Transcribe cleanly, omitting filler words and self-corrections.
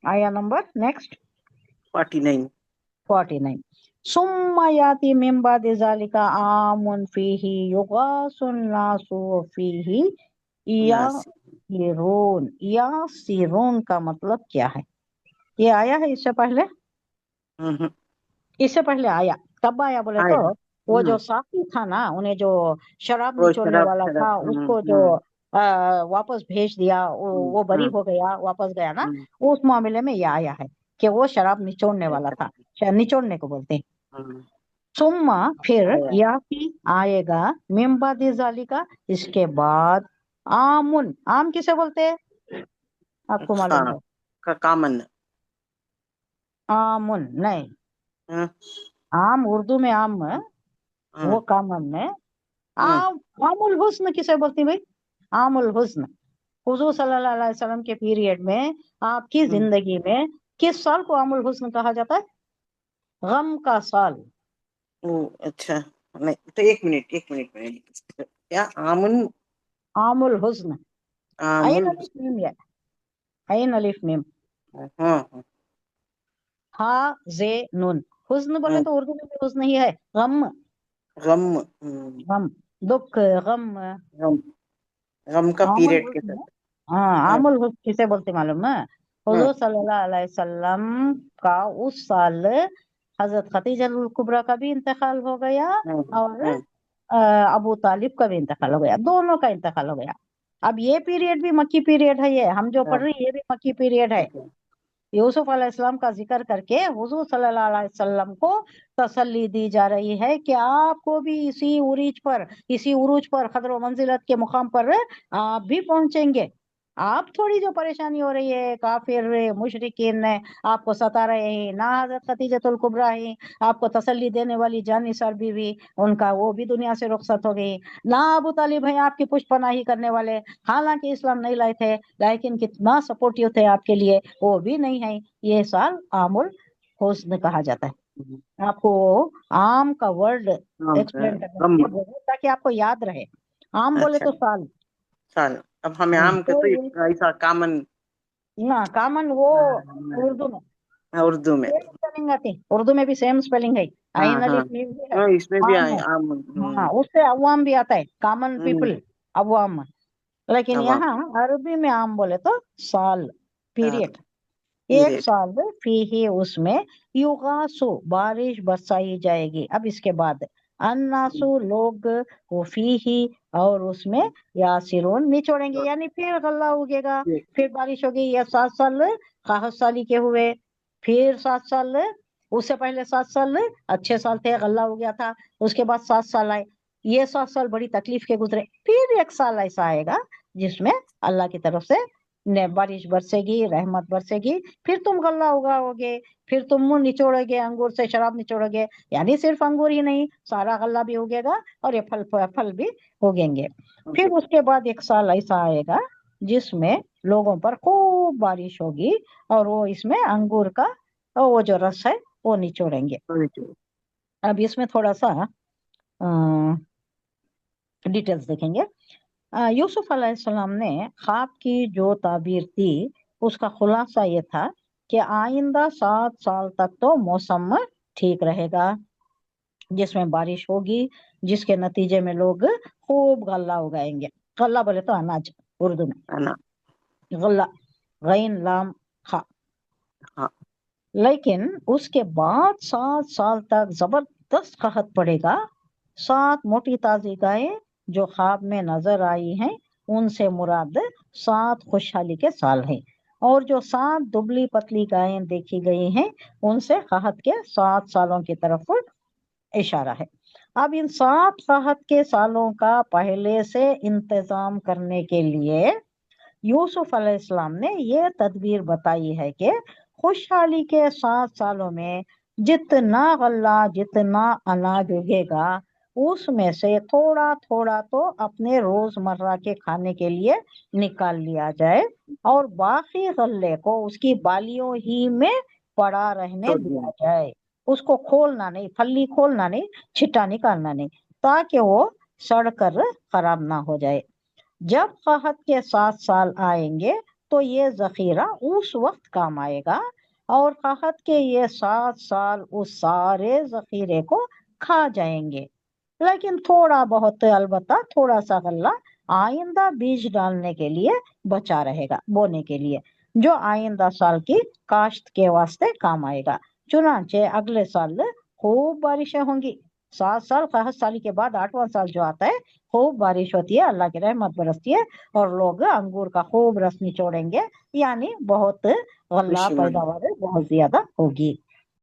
آیا number next 49. 49. ثم یاتی من بعد ذالک عام فیہ یغاث الناس فیہ یاسرون. یاسرون کا مطلب کیا ہے؟ یہ آیا ہے اس سے پہلے؟ اس سے پہلے آیا. کب آیا بولے تو وہ جو ساقی تھا نا، انہیں جو شراب نچوڑنے والا تھا، اس کو جو واپس بھیج دیا، وہ بری ہو گیا، واپس گیا نا، اس معاملے میں یہ آیا ہے کہ وہ شراب نچوڑنے والا تھا. نچوڑنے کو بولتے ہیں. ثم پھر یاتی آئے گا من بعد ذالک اس کے بعد آمن. آم کسے بولتے ہیں آپ کو معلوم ہے؟ کامن. آمن نہیں، عام اردو میں عام ہے، وہ کامن ہے. عام الحسن کسے بولتی بھائی؟ عام الحسن حضور صلی اللہ علیہ وسلم کے پیریڈ میں، آپ کی زندگی میں کس سال کو عام الحسن کہا جاتا ہے؟ غم کا سال. اچھا نہیں تو ایک منٹ کیا عام الحسن. عین الف میم ہے، عین الف میم، ہا زے نون. حزن بولے تو اردو میں بھی حزن ہی ہے، غم. غم. غم، دکھ، غم. غم کا عام پیریڈ کے الحزن. ساتھ. ہاں، عام الحزن کسے بولتے معلوم نا؟ حضور صلی اللہ علیہ وسلم کا اس سال حضرت خدیجہ الکبریٰ کا بھی انتقال ہو گیا اور ابو طالب کا بھی انتقال ہو گیا، دونوں کا انتقال ہو گیا. اب یہ پیریڈ بھی مکی پیریڈ ہے، یہ ہم جو پڑھ رہے ہیں یہ بھی مکی پیریڈ ہے. یوسف علیہ السلام کا ذکر کر کے حضور صلی اللہ علیہ وسلم کو تسلی دی جا رہی ہے کہ آپ کو بھی اسی عروج پر قدر و منزلت کے مقام پر آپ بھی پہنچیں گے. آپ تھوڑی جو پریشانی ہو رہی ہے، کافر مشرکین نے آپ کو ستا رہے ہیں، نہ حضرت خدیجۃ الکبریٰ ہیں آپ کو تسلی دینے والی جانی سر بیوی، ان کا وہ بھی دنیا سے رخصت ہو گئی، نہ ابو طالب ہیں آپ کی پشت پناہی کرنے والے، حالانکہ اسلام نہیں لائے تھے لیکن کتنا سپورٹیو تھے آپ کے لیے، وہ بھی نہیں ہے. یہ سال عام الحزن کہا جاتا ہے. آپ کو عام کا ورڈ ایکسپلین کرنے کے لیے بولے تاکہ آپ کو یاد رہے. عام بولے تو سال. اب ہمیں عام کے تو ایسا کامن. نہ کامن وہ اردو میں اردو میں سیم اسپیلنگ آتی، اردو میں بھی سیم اسپیلنگ ہے، عین الف میم بھی ہے، اس میں بھی عام ہے. ہاں، اس سے عوام بھی آتا ہے، کامن پیپل، عوام. لیکن یہاں عربی میں عام بولے تو سال، پیریڈ، ایک سال. فیہ اس میں یغاسو بارش برسائی جائے گی. اب اس کے بعد الناسو لوگ، وہ فیہ اور اس میں یاسرون نچوڑیں گے، یعنی پھر غلہ اگے گا، پھر بارش ہوگی. یہ 7 سال قحط سالی کے ہوئے، پھر 7 سال، اس سے پہلے 7 سال اچھے سال تھے، غلہ ہو گیا تھا، اس کے بعد 7 سال آئے. یہ 7 سال بڑی تکلیف کے گزرے، پھر ایک سال ایسا آئے گا جس میں اللہ کی طرف سے بارش برسے گی، رحمت برسے گی، پھر تم غلہ اگاؤ گے، پھر تم منہ نچوڑو گے، انگور سے شراب نچوڑو گے، یعنی صرف انگور ہی نہیں، سارا غلہ بھی اگے گا اور یہ پھل بھی اگیں گے. پھر اس کے بعد ایک سال ایسا آئے گا جس میں لوگوں پر خوب بارش ہوگی اور وہ اس میں انگور کا وہ جو رس ہے وہ نچوڑیں گے. اب اس میں تھوڑا سا ڈیٹیلز دیکھیں گے. یوسف علیہ السلام نے خواب کی جو تعبیر تھی اس کا خلاصہ یہ تھا کہ آئندہ 7 سال تک تو موسم ٹھیک رہے گا، جس میں بارش ہوگی، جس کے نتیجے میں لوگ خوب غلہ اگائیں گے. غلہ بولے تو اناج اردو میں، غلہ، غین لام خا. لیکن اس کے بعد 7 سال تک زبردست قحط پڑے گا. 7 موٹی تازی گائیں جو خواب میں نظر آئی ہیں ان سے مراد 7 خوشحالی کے سال ہیں، اور جو 7 دبلی پتلی گائیں دیکھی گئی ہیں ان سے قحط کے 7 سالوں کی طرف اشارہ ہے. اب ان 7 قحط کے سالوں کا پہلے سے انتظام کرنے کے لیے یوسف علیہ السلام نے یہ تدبیر بتائی ہے کہ خوشحالی کے 7 سالوں میں جتنا غلہ، جتنا اناج اگے گا اس میں سے تھوڑا تھوڑا تو اپنے روزمرہ کے کھانے کے لیے نکال لیا جائے اور باقی غلے کو اس کی بالیوں ہی میں پڑا رہنے دیا جائے. اس کو کھولنا نہیں، پھلی کھولنا نہیں، چھٹا نکالنا نہیں، تاکہ وہ سڑ کر خراب نہ ہو جائے. جب قحط کے 7 سال آئیں گے تو یہ ذخیرہ اس وقت کام آئے گا، اور قحط کے یہ 7 سال اس سارے ذخیرے کو کھا جائیں گے، لیکن تھوڑا بہت البتہ تھوڑا سا غلہ آئندہ بیج ڈالنے کے لیے بچا رہے گا، بونے کے لیے، جو آئندہ سال کی کاشت کے واسطے کام آئے گا۔ چنانچہ اگلے سال خوب بارشیں ہوں گی۔ 7 سال قحط سالی کے بعد 8واں سال جو آتا ہے خوب بارش ہوتی ہے، اللہ کی رحمت برستی ہے، اور لوگ انگور کا خوب رس نچوڑیں گے، یعنی بہت غلہ خوشی من پیداوار بہت زیادہ ہوگی۔